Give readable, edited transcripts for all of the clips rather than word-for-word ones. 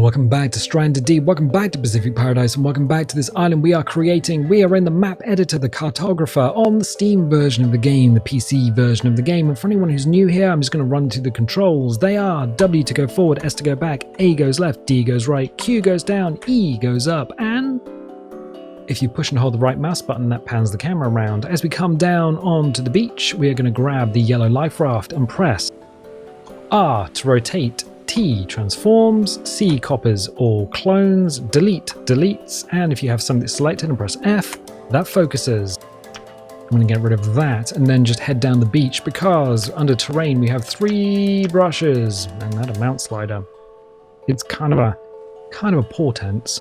Welcome back to Stranded Deep, welcome back to Pacific Paradise, and welcome back to this island we are creating. We are in the map editor, the cartographer, on the Steam version of the game, the PC version of the game. And for anyone who's new here, I'm just going to run through the controls. They are W to go forward, S to go back, A goes left, D goes right, Q goes down, E goes up, and if you push and hold the right mouse button, that pans the camera around. As we come down onto the beach, we are going to grab the yellow life raft and press R to rotate, T transforms, C copies all clones, delete deletes, and if you have something selected and press F, that focuses. I'm going to get rid of that and then just head down the beach because under terrain we have 3 brushes and that a mount slider. It's kind of a portent.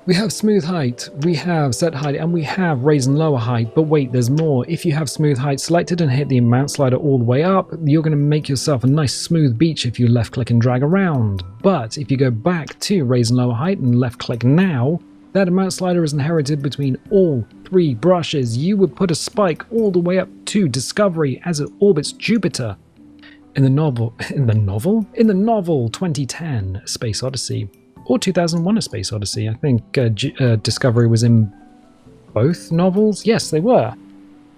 We have smooth height, we have set height, and we have raise and lower height, but wait, there's more. If you have smooth height selected and hit the mount slider all the way up, you're going to make yourself a nice smooth beach if you left click and drag around. But if you go back to raise and lower height and left click now, that mount slider is inherited between all 3 brushes. You would put a spike all the way up to Discovery as it orbits Jupiter. In the novel 2010 Space Odyssey. Or 2001 A Space Odyssey. I think Discovery was in both novels. Yes, they were.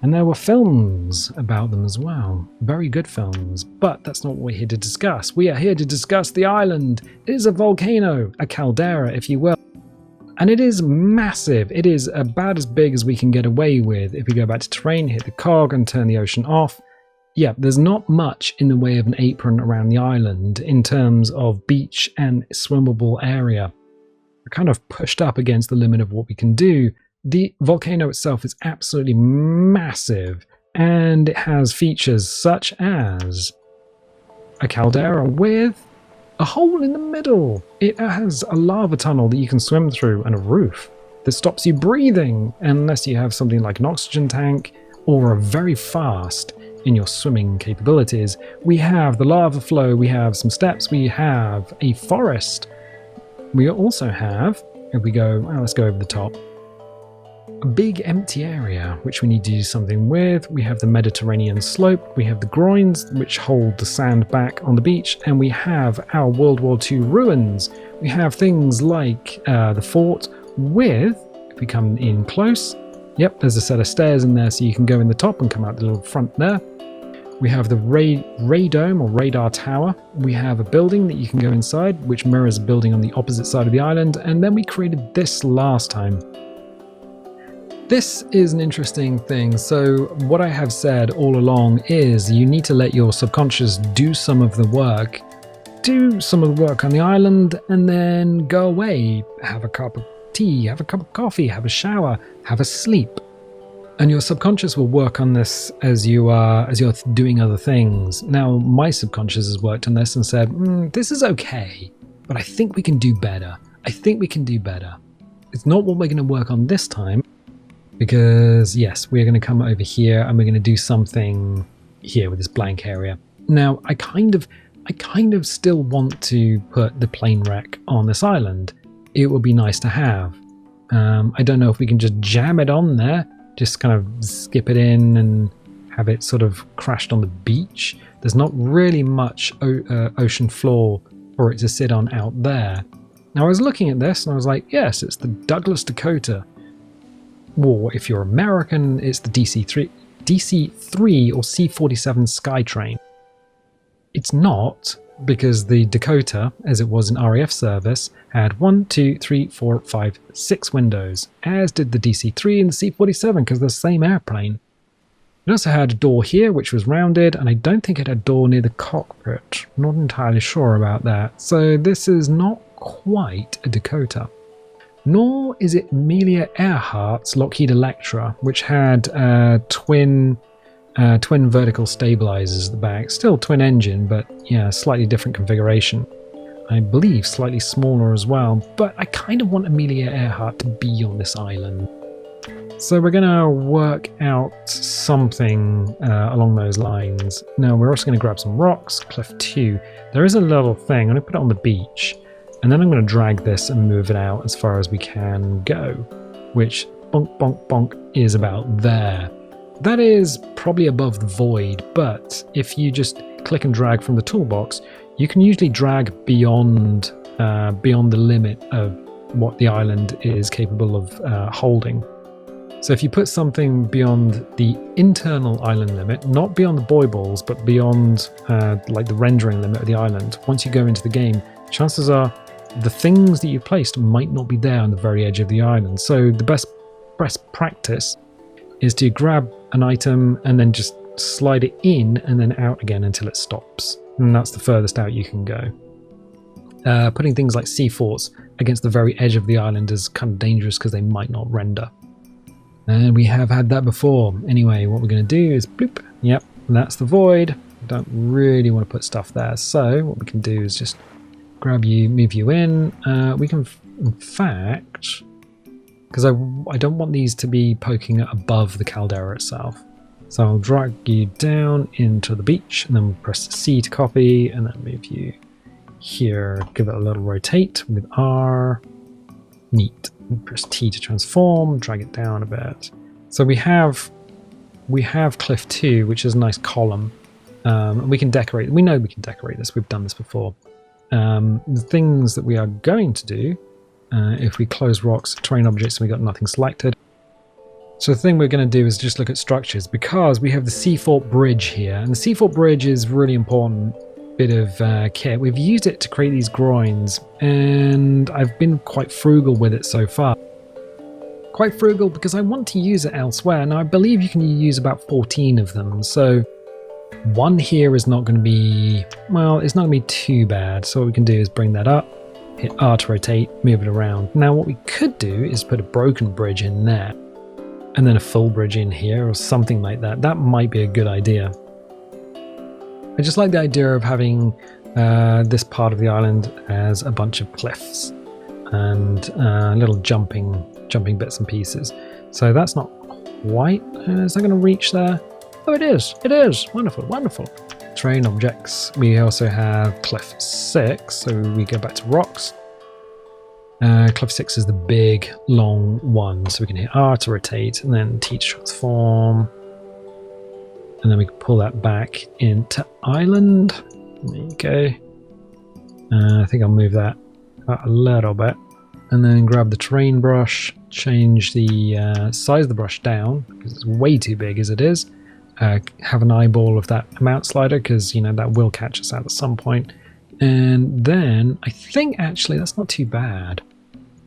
And there were films about them as well. Very good films. But that's not what we're here to discuss. We are here to discuss the island. It is a volcano, a caldera, if you will. And it is massive. It is about as big as we can get away with. If we go back to terrain, hit the cog and turn the ocean off. Yeah, there's not much in the way of an apron around the island in terms of beach and swimmable area. We're kind of pushed up against the limit of what we can do. The volcano itself is absolutely massive, and it has features such as a caldera with a hole in the middle. It has a lava tunnel that you can swim through and a roof that stops you breathing unless you have something like an oxygen tank or are very fast in your swimming capabilities. We have the lava flow, we have some steps, we have a forest. We also have, if we go, well, let's go over the top, a big empty area which we need to do something with. We have the Mediterranean slope, we have the groins which hold the sand back on the beach, and we have our World War II ruins. We have things like the fort with, if we come in close, yep, there's a set of stairs in there so you can go in the top and come out the little front there. We have the radome or radar tower. We have a building that you can go inside, which mirrors a building on the opposite side of the island. And then we created this last time. This is an interesting thing. So what I have said all along is you need to let your subconscious do some of the work. Do some of the work on the island and then go away. Have a cup of tea, have a cup of coffee, have a shower, have a sleep. And your subconscious will work on this as you're doing other things. Now, my subconscious has worked on this and said, this is okay, but I think we can do better. I think we can do better. It's not what we're going to work on this time, because yes, we're going to come over here and we're going to do something here with this blank area. Now, I kind of still want to put the plane wreck on this island. It would be nice to have. I don't know if we can just jam it on there. Just kind of skip it in and have it sort of crashed on the beach. There's not really much ocean floor for it to sit on out there. Now I was looking at this and I was like, yes, it's the Douglas Dakota. Or if you're American, it's the DC-3 or C-47 Skytrain. It's not, because the Dakota, as it was in RAF service, had 1, 2, 3, 4, 5, 6 windows, as did the DC-3 and the C-47, because they're the same airplane. It also had a door here, which was rounded, and I don't think it had a door near the cockpit. I'm not entirely sure about that. So this is not quite a Dakota. Nor is it Amelia Earhart's Lockheed Electra, which had twin vertical stabilizers at the back. Still twin engine, but yeah, slightly different configuration. I believe slightly smaller as well, but I kind of want Amelia Earhart to be on this island. So we're going to work out something along those lines. Now we're also going to grab some rocks, cliff 2. There is a little thing, I'm going to put it on the beach, and then I'm going to drag this and move it out as far as we can go, which bonk bonk bonk is about there. That is probably above the void, but if you just click and drag from the toolbox, you can usually drag beyond beyond the limit of what the island is capable of holding. So if you put something beyond the internal island limit, not beyond the buoy balls, but beyond like the rendering limit of the island, once you go into the game, chances are the things that you've placed might not be there on the very edge of the island. So the best practice is to grab an item and then just slide it in and then out again until it stops. And that's the furthest out you can go. Putting things like sea forts against the very edge of the island is kind of dangerous because they might not render. And we have had that before. Anyway, what we're going to do is bloop. Yep, that's the void. Don't really want to put stuff there. So what we can do is just grab you, move you in. We can, in fact, because I don't want these to be poking above the caldera itself. So I'll drag you down into the beach and then we'll press C to copy and then move you here. Give it a little rotate with R. Neat. Press T to transform, drag it down a bit. So we have cliff 2, which is a nice column. We can decorate. We know we can decorate this. We've done this before. The things that we are going to do, if we close rocks, terrain objects, and we got nothing selected. So the thing we're going to do is just look at structures, because we have the sea fort bridge here, and the sea fort bridge is really important bit of kit. We've used it to create these groins, and I've been quite frugal with it so far. Quite frugal because I want to use it elsewhere. Now I believe you can use about 14 of them, so one here is not going to be, well, it's not going to be too bad. So what we can do is bring that up, hit R to rotate, move it around. Now what we could do is put a broken bridge in there, and then a full bridge in here or something like that. That might be a good idea. I just like the idea of having this part of the island as a bunch of cliffs and little jumping bits and pieces. So that's not quite, is that going to reach there? Oh, it is, wonderful, wonderful. Terrain objects, we also have cliff 6, so we go back to rocks. Cliff 6 is the big, long one, so we can hit R to rotate and then T to transform. And then we can pull that back into island. There you go. I think I'll move that a little bit. And then grab the terrain brush, change the size of the brush down, because it's way too big as it is. Have an eyeball of that amount slider, because you know that will catch us out at some point. And then I think actually that's not too bad.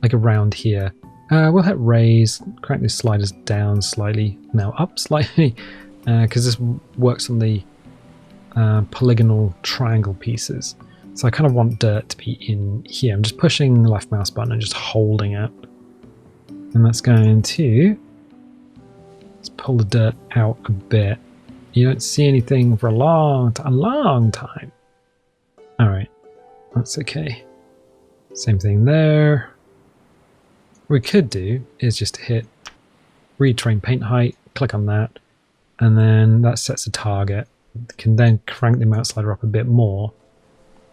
Like around here. We'll hit raise, crank these sliders down slightly, now up slightly. Because this works on the polygonal triangle pieces. So I kind of want dirt to be in here. I'm just pushing the left mouse button and just holding it. And that's going to, let's pull the dirt out a bit. You don't see anything for a long time. All right, that's okay. Same thing there. What we could do is just hit retrain paint height, click on that. And then that sets a target. We can then crank the mouse slider up a bit more.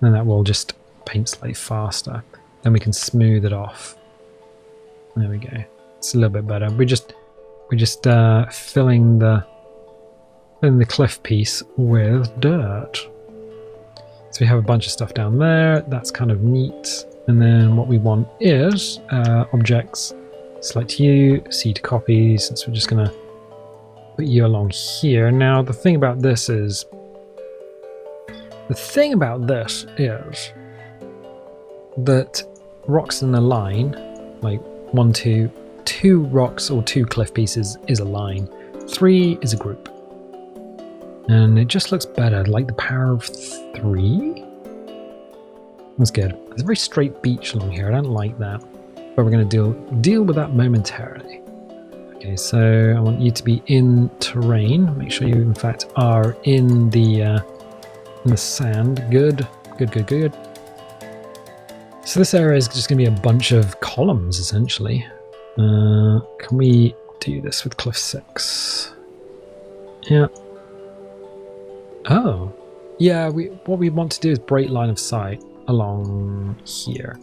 And that will just paint slightly faster. Then we can smooth it off. There we go. It's a little bit better. We're just filling the cliff piece with dirt. So we have a bunch of stuff down there. That's kind of neat. And then what we want is objects. Select you, C to copy, since we're just going to put you along here. Now the thing about this is that rocks in a line, like 1, 2, 2 rocks or 2 cliff pieces is a line, 3 is a group, and it just looks better, like the power of 3. That's good. There's a very straight beach along here. I don't like that, but we're going to deal with that momentarily. Okay, so I want you to be in terrain. Make sure you, in fact, are in the sand. Good. So this area is just going to be a bunch of columns, essentially. Can we do this with cliff 6? Yeah. Oh. Yeah, what we want to do is break line of sight along here.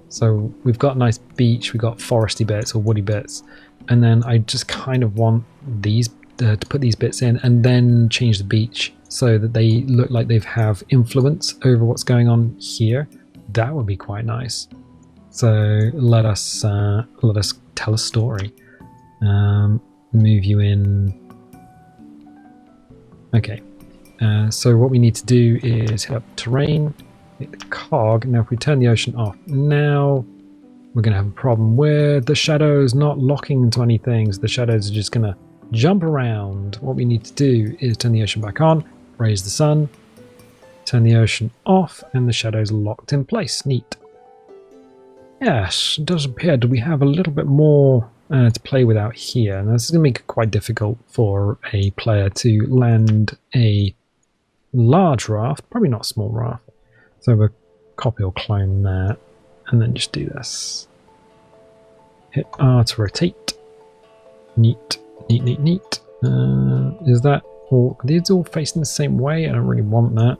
So we've got a nice beach, we've got foresty bits or woody bits. And then I just kind of want these to put these bits in and then change the beach so that they look like they have influence over what's going on here. That would be quite nice. So let us tell a story. Move you in. Okay. So what we need to do is hit up terrain, hit the cog. Now if we turn the ocean off now, we're going to have a problem with the shadows not locking into anything. So the shadows are just going to jump around. What we need to do is turn the ocean back on, raise the sun, turn the ocean off, and the shadows are locked in place. Neat. Yes, it does appear that we have a little bit more to play with out here. Now this is going to make it quite difficult for a player to land a large raft, probably not a small raft. So we'll copy or clone that, and then just do this. Hit R to rotate. Neat, neat, neat, neat. Is that all? Are these all facing the same way? I don't really want that.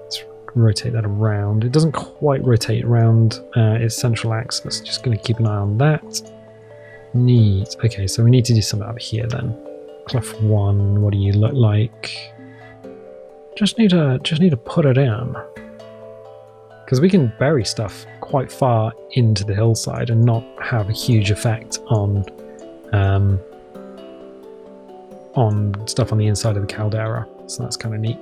Let's rotate that around. It doesn't quite rotate around its central axis. Just going to keep an eye on that. Neat. Okay, so we need to do something up here then. Cliff 1, what do you look like? Just need to put it in. Because we can bury stuff quite far into the hillside and not have a huge effect on stuff on the inside of the caldera. So that's kind of neat.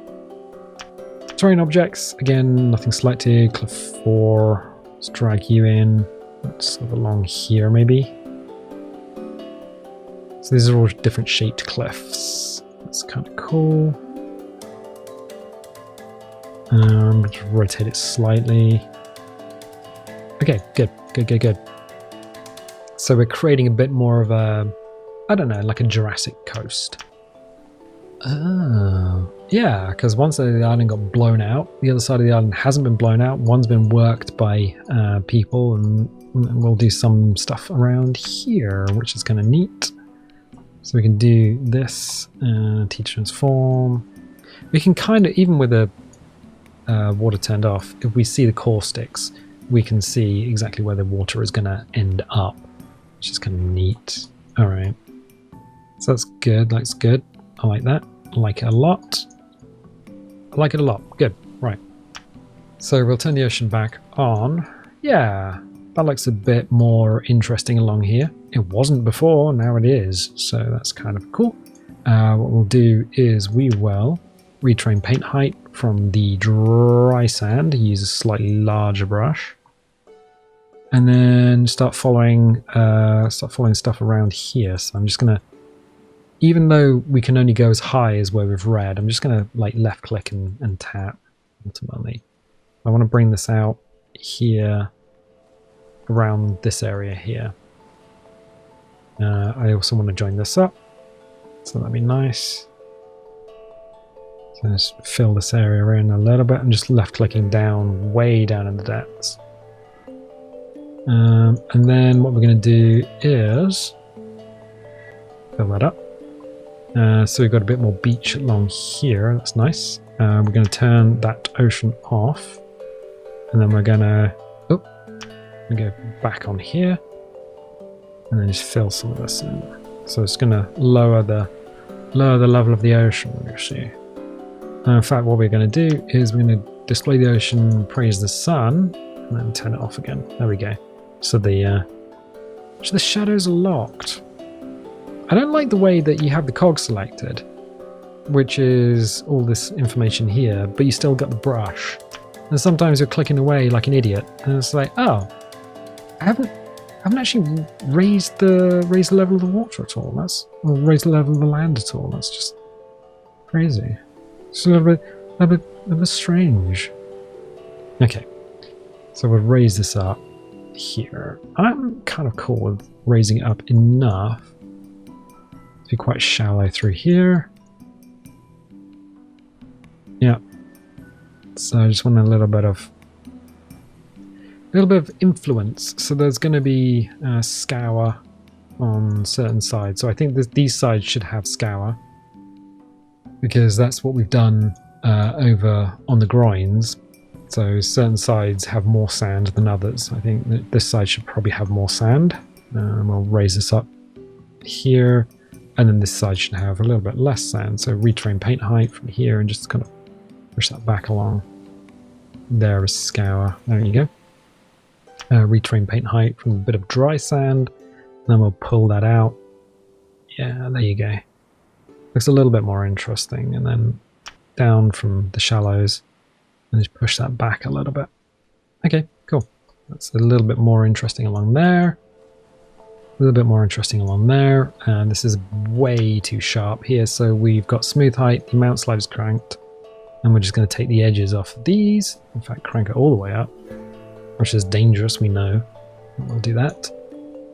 Terrain objects, again, nothing selected. Cliff 4, let's drag you in. Let's sort of along here maybe. So these are all different shaped cliffs. That's kind of cool. Just rotate it slightly. Okay, good, good, good, good. So we're creating a bit more of a, I don't know, like a Jurassic coast. Oh, yeah, because one side of the island got blown out. The other side of the island hasn't been blown out. One's been worked by people, and we'll do some stuff around here, which is kind of neat. So we can do this, T-transform. We can kind of, even with the water turned off, if we see the caustics, we can see exactly where the water is going to end up, which is kind of neat. All right, so that's good. That's good. I like that. I like it a lot. I like it a lot. Good. Right. So we'll turn the ocean back on. Yeah, that looks a bit more interesting along here. It wasn't before, now it is. So that's kind of cool. What we'll do is we will retrain paint height from the dry sand, use a slightly larger brush, and then start following stuff around here. So I'm just gonna, even though we can only go as high as where we've read, I'm just gonna like left click and tap ultimately. I want to bring this out here around this area here. I also want to join this up, so that'd be nice. So just fill this area in a little bit. I'm just left clicking down, way down in the depths. And then what we're going to do is fill that up. So we've got a bit more beach along here. That's nice. We're going to turn that ocean off, and then we're going to go back on here, and then just fill some of this in. So it's going to lower the level of the ocean. You see. In fact, what we're going to do is we're going to display the ocean, praise the sun, and then turn it off again. There we go. So the shadows are locked. I don't like the way that you have the cog selected, which is all this information here, but you still got the brush. And sometimes you're clicking away like an idiot, and it's like, oh, I haven't actually raised the level of the water at all. Or raised the level of the land at all. That's just crazy. It's a little bit strange. Okay, so we'll raise this up here. I'm kind of cool with raising it up enough to be quite shallow through here. Yeah. So I just want a little bit of influence. So there's going to be scour on certain sides. So I think these sides should have scour, because that's what we've done over on the groins. So certain sides have more sand than others. I think that this side should probably have more sand. We'll raise this up here, and then this side should have a little bit less sand. So retrain paint height from here and just kind of push that back along. there is scour. There you go. Retrain paint height from a bit of dry sand. Then we'll pull that out. Yeah, there you go. Looks a little bit more interesting. And then down from the shallows and just push that back a little bit. Okay, cool. That's a little bit more interesting along there. A little bit more interesting along there. And this is way too sharp here. So we've got smooth height, the mount slider's cranked. And we're just going to take the edges off of these. In fact, crank it all the way up, which is dangerous, we know. We'll do that.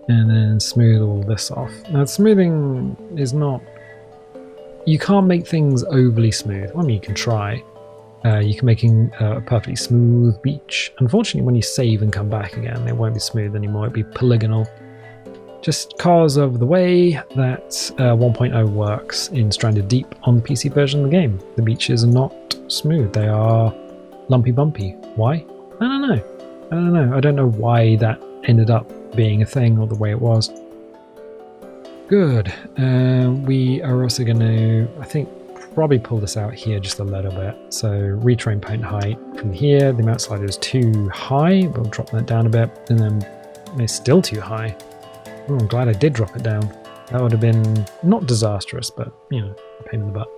And then smooth all this off. Now, smoothing is not... You can't make things overly smooth. I mean, you can try. You can make a perfectly smooth beach. Unfortunately, when you save and come back again, it won't be smooth anymore. It'll be polygonal. Just because of the way that 1.0 works in Stranded Deep on the PC version of the game. The beaches are not smooth. They are lumpy bumpy. Why? I don't know. I don't know why that ended up being a thing or the way it was. Good. We are also going to, I think, probably pull this out here just a little bit. So retrain paint height from here. The mount slider is too high. We'll drop that down a bit. And then it's still too high. Oh, I'm glad I did drop it down. That would have been not disastrous, but, you know, a pain in the butt.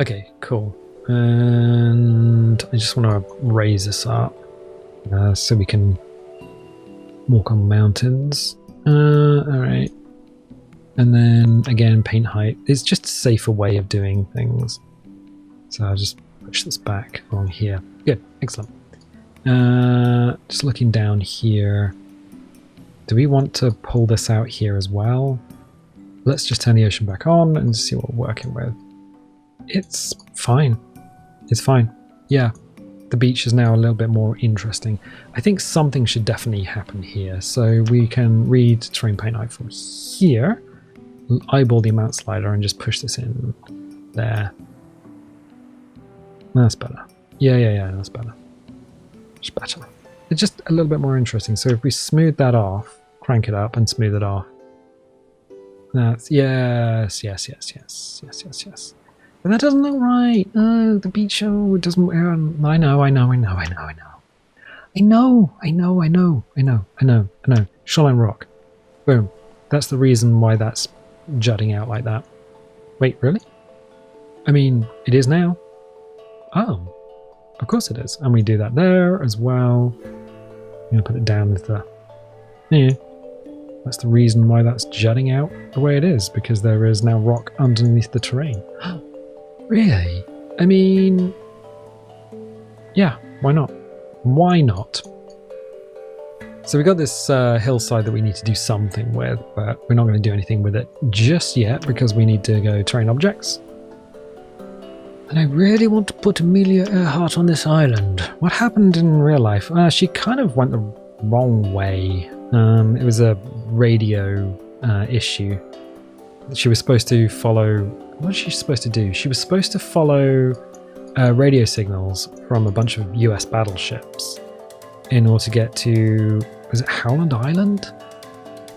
Okay, cool. And I just want to raise this up so we can walk on mountains. Alright. And then, again, paint height. It's just a safer way of doing things. So I'll just push this back along here. Good, excellent. Just looking down here. Do we want to pull this out here as well? Let's just turn the ocean back on and see what we're working with. It's fine. It's fine. Yeah, the beach is now a little bit more interesting. I think something should definitely happen here. So we can read terrain paint height from here, eyeball the amount slider and just push this in there. That's better. Yeah, that's better. It's better. It's just a little bit more interesting. So if we smooth that off, crank it up and smooth it off. That's yes. But that doesn't look right. The beach show doesn't. I know. Shoreline rock. Boom. That's the reason why that's jutting out like that. Wait, really? I mean, it is now. Oh, of course it is. And we do that there as well. I'm going to put it down with the... Yeah. That's the reason why that's jutting out the way it is, because there is now rock underneath the terrain. Really? I mean... Yeah, why not? Why not? So we got this hillside that we need to do something with, but we're not going to do anything with it just yet because we need to go terrain objects. And I really want to put Amelia Earhart on this island. What happened in real life? She kind of went the wrong way. It was a radio issue. She was supposed to follow... What was she supposed to do? She was supposed to follow radio signals from a bunch of US battleships in order to get to... Was it Howland Island?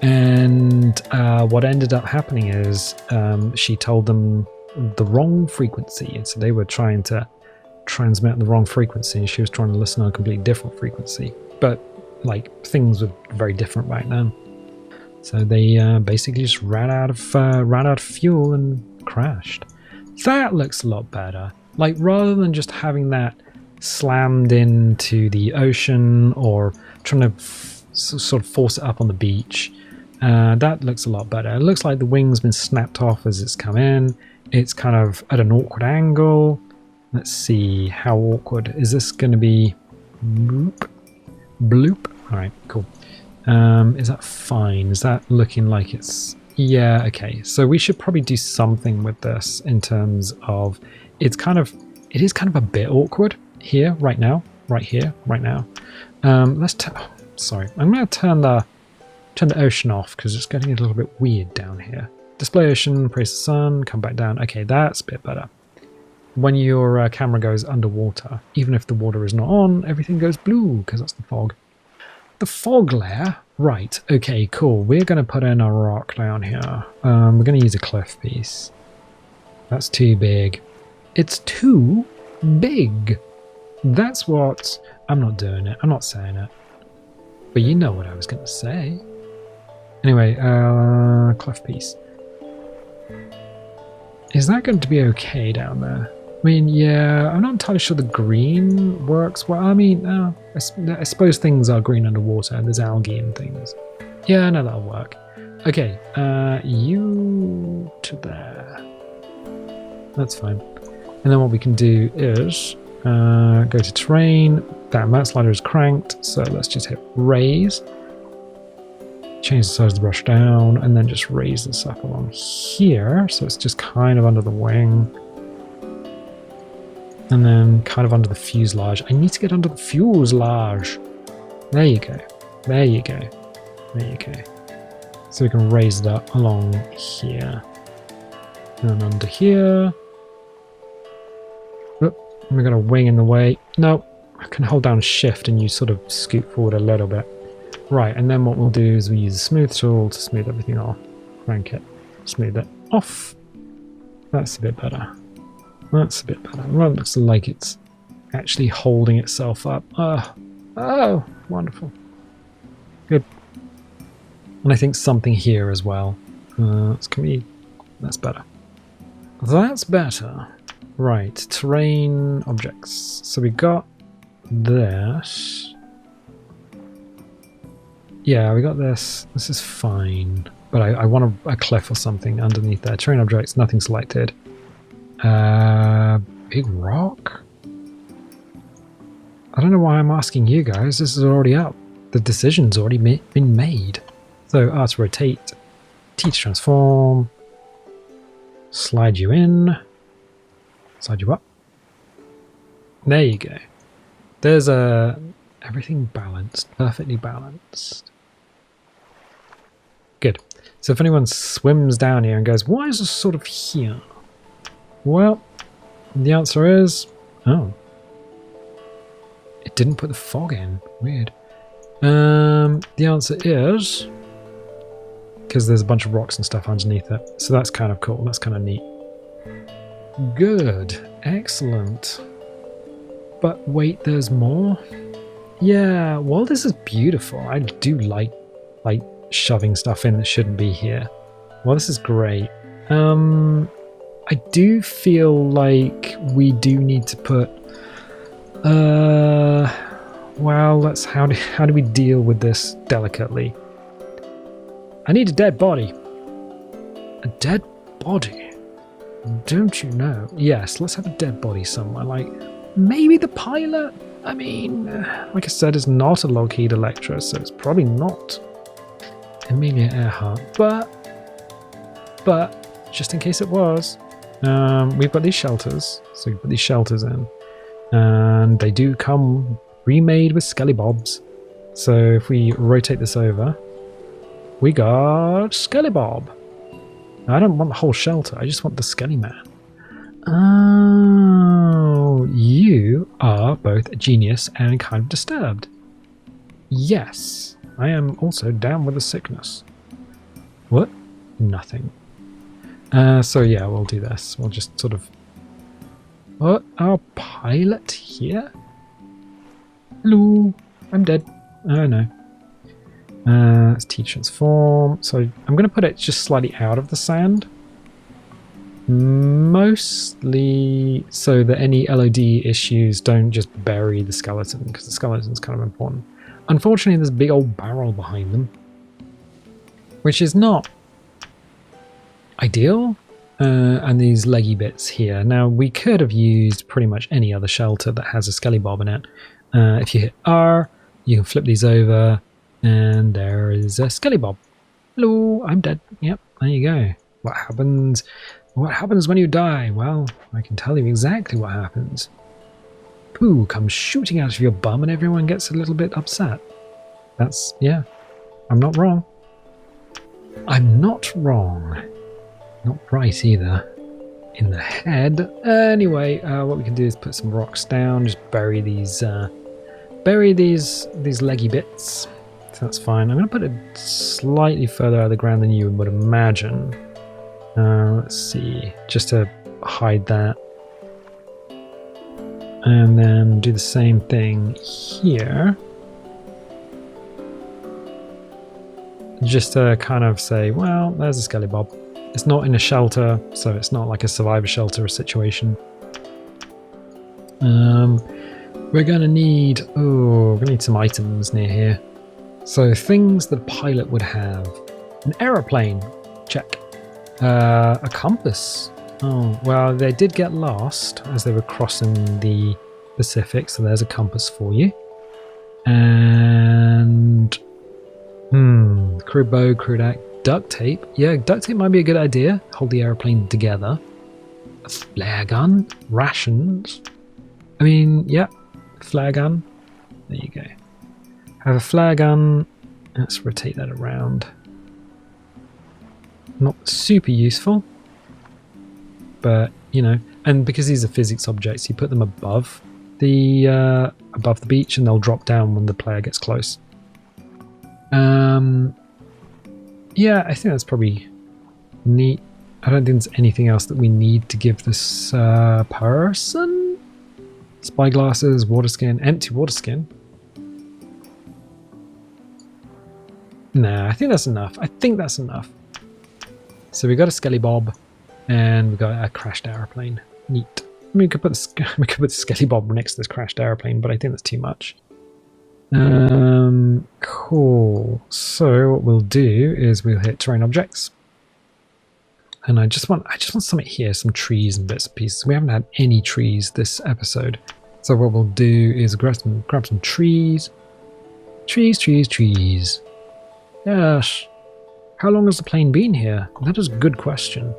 And what ended up happening is she told them the wrong frequency, and so they were trying to transmit the wrong frequency, and she was trying to listen on a completely different frequency. But like things were very different back then, so they basically just ran out of fuel and crashed. That looks a lot better. Like rather than just having that slammed into the ocean or trying to sort of force it up on the beach, that looks a lot better. It looks like the wing's been snapped off as it's come in. It's kind of at an awkward angle. Let's see, how awkward is this going to be? Bloop. Bloop. All right, cool. Is that fine? Is that looking like it's... Yeah, okay. So we should probably do something with this in terms of it is kind of a bit awkward here, right now, right here, right now. Sorry, I'm going to turn the ocean off because it's getting a little bit weird down here. Display ocean, praise the sun, come back down. Okay, that's a bit better. When your camera goes underwater, even if the water is not on, everything goes blue because that's the fog. The fog layer? Right, okay, cool. We're going to put in a rock down here. We're going to use a cliff piece. That's too big. It's too big. That's what... I'm not doing it. I'm not saying it. But you know what I was going to say. Anyway, cleft piece. Is that going to be okay down there? I mean, yeah, I'm not entirely sure the green works well. I mean, I suppose things are green underwater. There's algae and things. Yeah, no, that'll work. Okay, you to there. That's fine. And then what we can do is go to terrain. That map slider is cranked, so let's just hit raise. Change the size of the brush down, and then just raise this up along here, so it's just kind of under the wing. And then kind of under the fuselage. I need to get under the fuselage. There you go. There you go. There you go. So we can raise it up along here. And then under here. Oop, we got a wing in the way. No, I can hold down shift and you sort of scoot forward a little bit. Right, and then what we'll do is we'll use the smooth tool to smooth everything off. Crank it. Smooth it off. That's a bit better. That's a bit better. Well, it looks like it's actually holding itself up. Oh, wonderful. Good. And I think something here as well. That's better. That's better. Right, terrain objects. So we got this. Yeah, we got this. This is fine. But I want a cliff or something underneath there. Terrain objects, nothing selected. Big rock? I don't know why I'm asking you guys. This is already up. The decision's already been made. So R to rotate, T to transform, slide you in, slide you up. There you go. There's everything balanced, perfectly balanced. Good. So if anyone swims down here and goes, why is this sort of here? Well, the answer is, oh, it didn't put the fog in. Weird. The answer is because there's a bunch of rocks and stuff underneath it. So that's kind of cool. That's kind of neat. Good. Excellent. But wait, there's more? Yeah, well, this is beautiful. I do like shoving stuff in that shouldn't be here. Well, this is great. I do feel like we do need to put well, that's how do we deal with this delicately? I need a dead body. A dead body? Don't you know? Yes, let's have a dead body somewhere. Like, maybe the pilot? I mean, like I said, it's not a Lockheed Electra, so it's probably not Amelia Earhart. But just in case it was, we've got these shelters. So we put these shelters in. And they do come remade with Skelly Bobs. So if we rotate this over, we got Skelly Bob. I don't want the whole shelter, I just want the Skelly Man. Oh, you are both a genius and kind of disturbed. Yes, I am also down with the sickness. What? Nothing. So yeah, we'll do this. We'll just sort of... What? Our pilot here? Hello, I'm dead. Oh no. Let's T transform. So I'm going to put it just slightly out of the sand. Mostly so that any LOD issues don't just bury the skeleton, because the skeleton's kind of important. Unfortunately, there's a big old barrel behind them, which is not ideal. And these leggy bits here. Now, we could have used pretty much any other shelter that has a Skelly Bob in it. If you hit R, you can flip these over, and there is a Skelly Bob. Hello, I'm dead. Yep, there you go. What happens? What happens when you die? Well, I can tell you exactly what happens. Poo comes shooting out of your bum, and everyone gets a little bit upset. That's, yeah, I'm not wrong. I'm not wrong. Not right either. In the head. Anyway, what we can do is put some rocks down, just bury these leggy bits. So that's fine. I'm going to put it slightly further out of the ground than you would imagine. Let's see, just to hide that. And then do the same thing here. Just to kind of say, well, there's a skelly bob. It's not in a shelter, so it's not like a survivor shelter situation. We're gonna need some items near here. So things that a pilot would have. An aeroplane, check. A compass. Oh, well, they did get lost as they were crossing the Pacific, so there's a compass for you. And crew bow, crew deck, duct tape. Yeah, duct tape might be a good idea. Hold the airplane together. A flare gun, rations. I mean, yeah, flare gun. There you go. Have a flare gun. Let's rotate that around. Not super useful, but you know, and because these are physics objects, you put them above the beach, and they'll drop down when the player gets close. Yeah, I think that's probably neat. I don't think there's anything else that we need to give this person. Spyglasses, water skin, empty water skin. Nah, I think that's enough. So we got a skelly bob, and we got a crashed airplane. Neat. I mean, we could put the skelly bob next to this crashed airplane, but I think that's too much. Cool. So what we'll do is we'll hit terrain objects, and I just want something here, some trees and bits and pieces. We haven't had any trees this episode, so what we'll do is grab some trees. Trees. Yes. How long has the plane been here? That is a good question.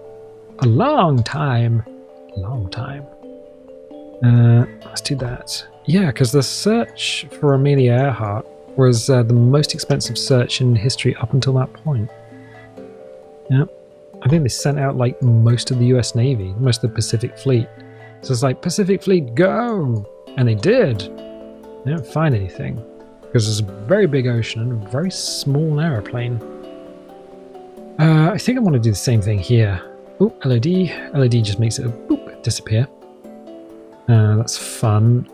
A long time. Let's do that. Yeah, because the search for Amelia Earhart was the most expensive search in history up until that point. Yeah. I think they sent out like most of the US Navy, most of the Pacific Fleet. So it's like, Pacific Fleet, go! And they did. They didn't find anything. Because there's a very big ocean and a very small aeroplane. I think I want to do the same thing here. Oh, LED. LED just makes it boop, disappear. That's fun.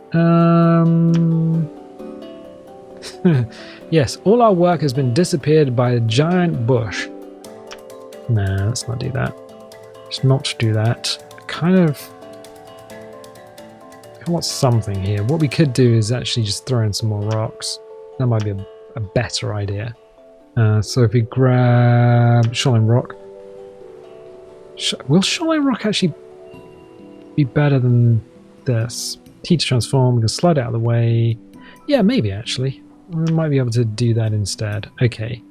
Yes, all our work has been disappeared by a giant bush. Nah, let's not do that. Let's not do that. I want something here. What we could do is actually just throw in some more rocks. That might be a better idea. So if we grab Shoreline Rock. Will Shoreline Rock actually be better than this? T to transform, we can slide it out of the way. Yeah, maybe actually. We might be able to do that instead. Okay.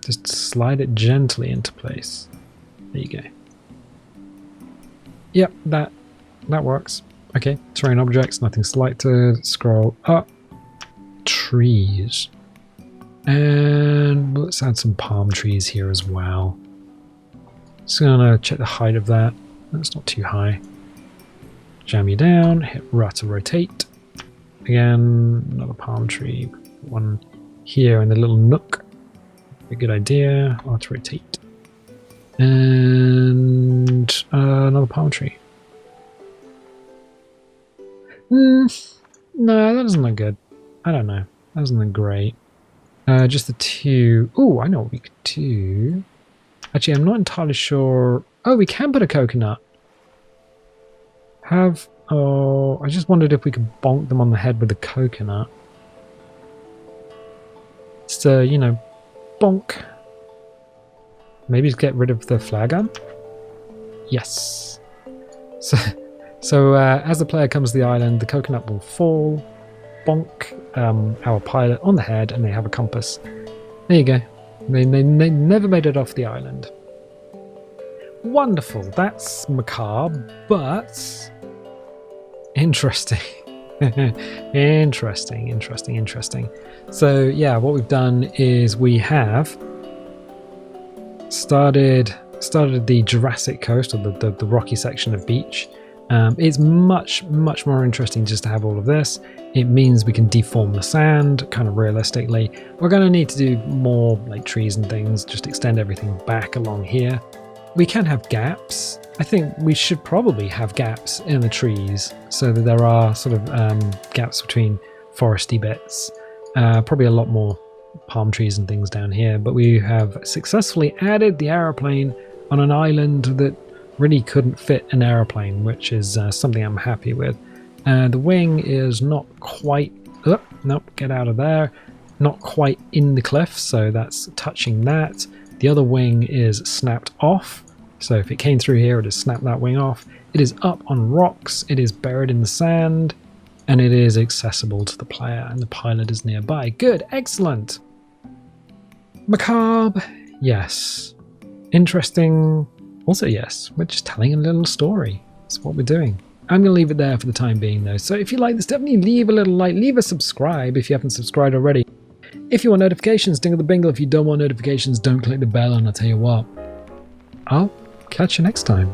Just slide it gently into place. There you go. Yep, that works. Okay, terrain objects, nothing selected. Scroll up. Trees. And let's add some palm trees here as well. Just gonna check the height of that. That's not too high. Jam you down, hit R to rotate. Again, another palm tree. One here in the little nook. A good idea. R to rotate. And another palm tree. No, that doesn't look good. I don't know. That doesn't look great. Just the two. Oh, I know what we could do. Actually, I'm not entirely sure. Oh, we can put a coconut. I just wondered if we could bonk them on the head with a coconut. Just you know, bonk. Maybe just get rid of the flare gun. Yes. So as the player comes to the island, the coconut will fall, bonk our pilot on the head, and they have a compass. There you go. They never made it off the island. Wonderful. That's macabre, but interesting. Interesting. So yeah, what we've done is we have started the Jurassic coast, or the rocky section of beach. It's much more interesting just to have all of this. It means we can deform the sand kind of realistically. We're going to need to do more like trees and things, just extend everything back along here. We can have gaps. I think we should probably have gaps in the trees so that there are sort of gaps between foresty bits. Probably a lot more palm trees and things down here, but we have successfully added the aeroplane on an island that really couldn't fit an aeroplane, which is something I'm happy with. The wing is not quite... nope, get out of there. Not quite in the cliff, so that's touching that. The other wing is snapped off, so if it came through here, it has snapped that wing off. It is up on rocks, it is buried in the sand, and it is accessible to the player, and the pilot is nearby. Good, excellent. Macabre, yes. Interesting, also yes. We're just telling a little story. That's what we're doing. I'm going to leave it there for the time being though. So if you like this, definitely leave a little like, leave a subscribe if you haven't subscribed already. If you want notifications, dingle the bingle. If you don't want notifications, don't click the bell, and I'll tell you what, I'll catch you next time.